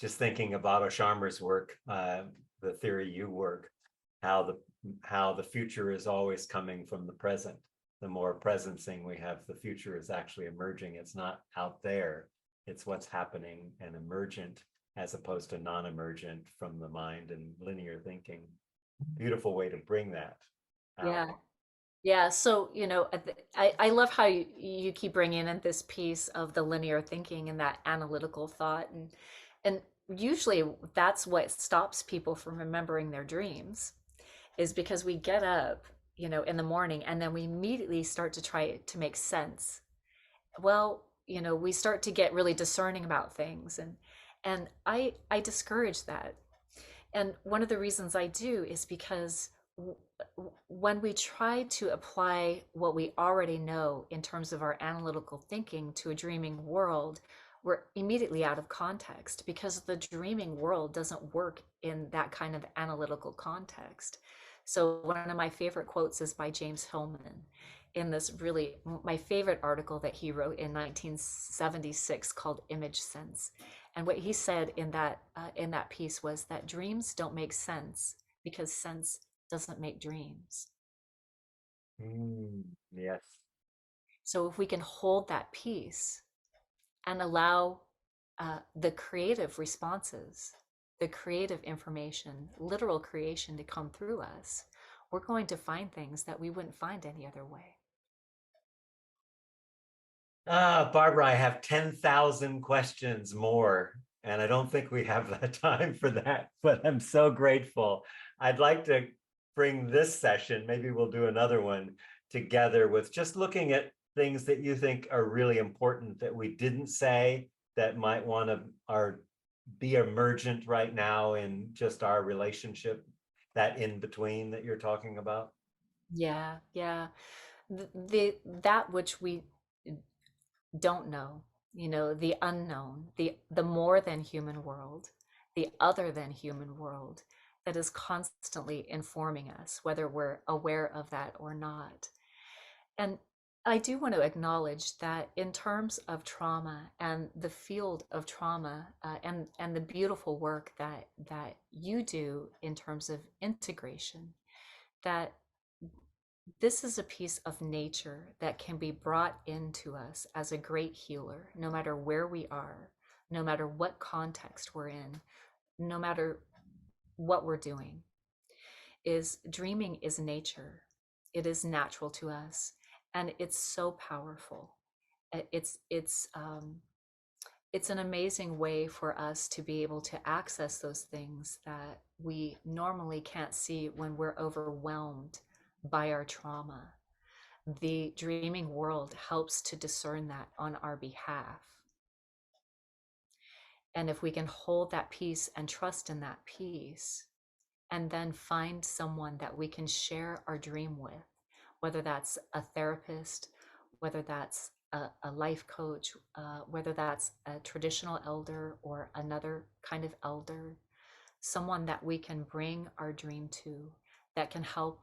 Just thinking about Osharmer's work, the theory you work, how the future is always coming from the present. The more presencing we have, the future is actually emerging. It's not out there. It's what's happening and emergent as opposed to non-emergent from the mind and linear thinking. Beautiful way to bring that out. Yeah. Yeah, so I love how you keep bringing in this piece of the linear thinking and that analytical thought, and usually that's what stops people from remembering their dreams, is because we get up, in the morning, and then we immediately start to try to make sense. Well, we start to get really discerning about things, and I discourage that. And one of the reasons I do is because when we try to apply what we already know in terms of our analytical thinking to a dreaming world, we're immediately out of context, because the dreaming world doesn't work in that kind of analytical context. So one of my favorite quotes is by James Hillman in this really my favorite article that he wrote in 1976 called Image Sense. And what he said in that piece was that dreams don't make sense because sense doesn't make dreams. Yes. So if we can hold that piece and allow the creative responses, the creative information, literal creation to come through us, we're going to find things that we wouldn't find any other way. Barbara, I have 10,000 questions more, and I don't think we have the time for that, but I'm so grateful. I'd like to bring this session, maybe we'll do another one together, with just looking at things that you think are really important that we didn't say, that might want to be emergent right now in just our relationship, that in between that you're talking about. Yeah, yeah. That which we don't know, the unknown, the more than human world, the other than human world, that is constantly informing us, whether we're aware of that or not. And I do want to acknowledge that in terms of trauma and the field of trauma, and the beautiful work that you do in terms of integration, that this is a piece of nature that can be brought into us as a great healer, no matter where we are, no matter what context we're in, no matter what we're doing. Is dreaming is nature. It is natural to us, and it's so powerful. It's it's an amazing way for us to be able to access those things that we normally can't see when we're overwhelmed by our trauma. The dreaming world helps to discern that on our behalf. And if we can hold that peace and trust in that peace, and then find someone that we can share our dream with, whether that's a therapist, whether that's a life coach, whether that's a traditional elder or another kind of elder, someone that we can bring our dream to, that can help,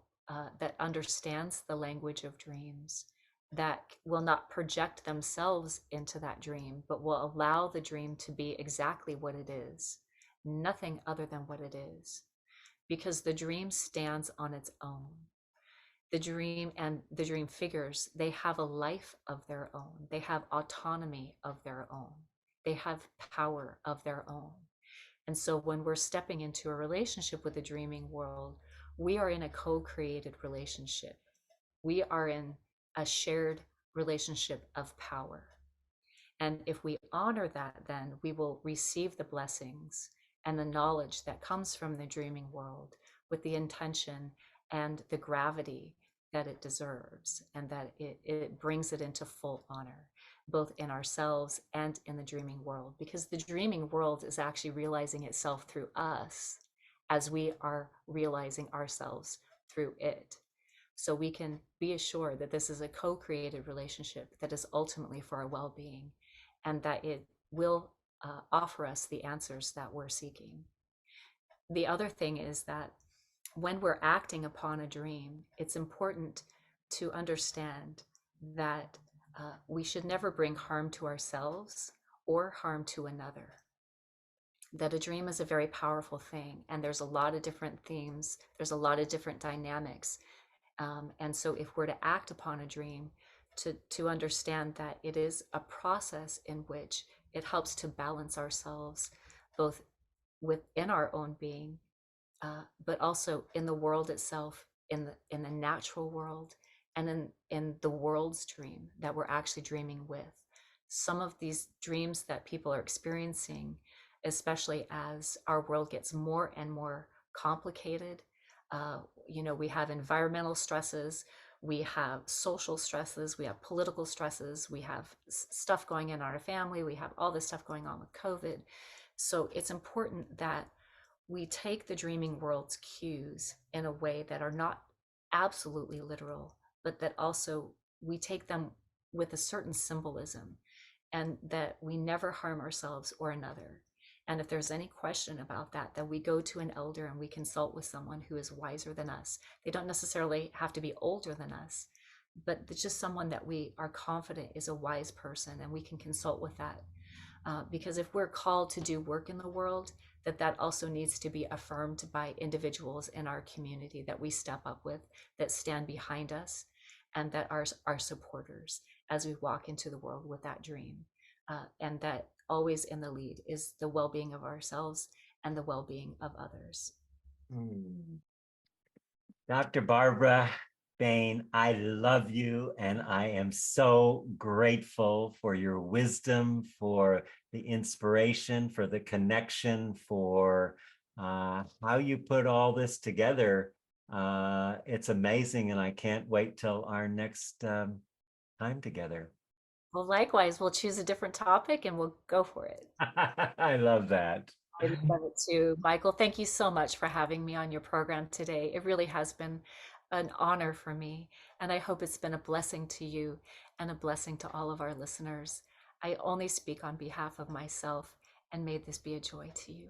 that understands the language of dreams, that will not project themselves into that dream, but will allow the dream to be exactly what it is, nothing other than what it is, because the dream stands on its own. The dream and the dream figures, they have a life of their own. They have autonomy of their own. They have power of their own. And so when we're stepping into a relationship with the dreaming world, we are in a co-created relationship. We are in a shared relationship of power. And if we honor that, then we will receive the blessings and the knowledge that comes from the dreaming world with the intention and the gravity that it deserves, and that it brings it into full honor, both in ourselves and in the dreaming world, because the dreaming world is actually realizing itself through us as we are realizing ourselves through it. So we can be assured that this is a co-created relationship that is ultimately for our well-being, and that it will offer us the answers that we're seeking. The other thing is that when we're acting upon a dream, it's important to understand that we should never bring harm to ourselves or harm to another. That a dream is a very powerful thing, and there's a lot of different themes, there's a lot of different dynamics. And so if we're to act upon a dream, to understand that it is a process in which it helps to balance ourselves, both within our own being, but also in the world itself, in the natural world, and in the world's dream that we're actually dreaming with. Some of these dreams that people are experiencing, especially as our world gets more and more complicated, we have environmental stresses, we have social stresses, we have political stresses, we have stuff going in our family, we have all this stuff going on with COVID. So it's important that we take the dreaming world's cues in a way that are not absolutely literal, but that also we take them with a certain symbolism, and that we never harm ourselves or another. And if there's any question about that, then we go to an elder and we consult with someone who is wiser than us. They don't necessarily have to be older than us, but it's just someone that we are confident is a wise person, and we can consult with that. Because if we're called to do work in the world, that also needs to be affirmed by individuals in our community that we step up with, that stand behind us, and that are our supporters as we walk into the world with that dream. And that always in the lead is the well-being of ourselves and the well-being of others. Dr. Barbara Bain, I love you, and I am so grateful for your wisdom, for the inspiration, for the connection, for how you put all this together. It's amazing, and I can't wait till our next time together. Well, likewise, we'll choose a different topic and we'll go for it. I love that. I love it too. Michael, thank you so much for having me on your program today. It really has been an honor for me, and I hope it's been a blessing to you and a blessing to all of our listeners. I only speak on behalf of myself, and may this be a joy to you.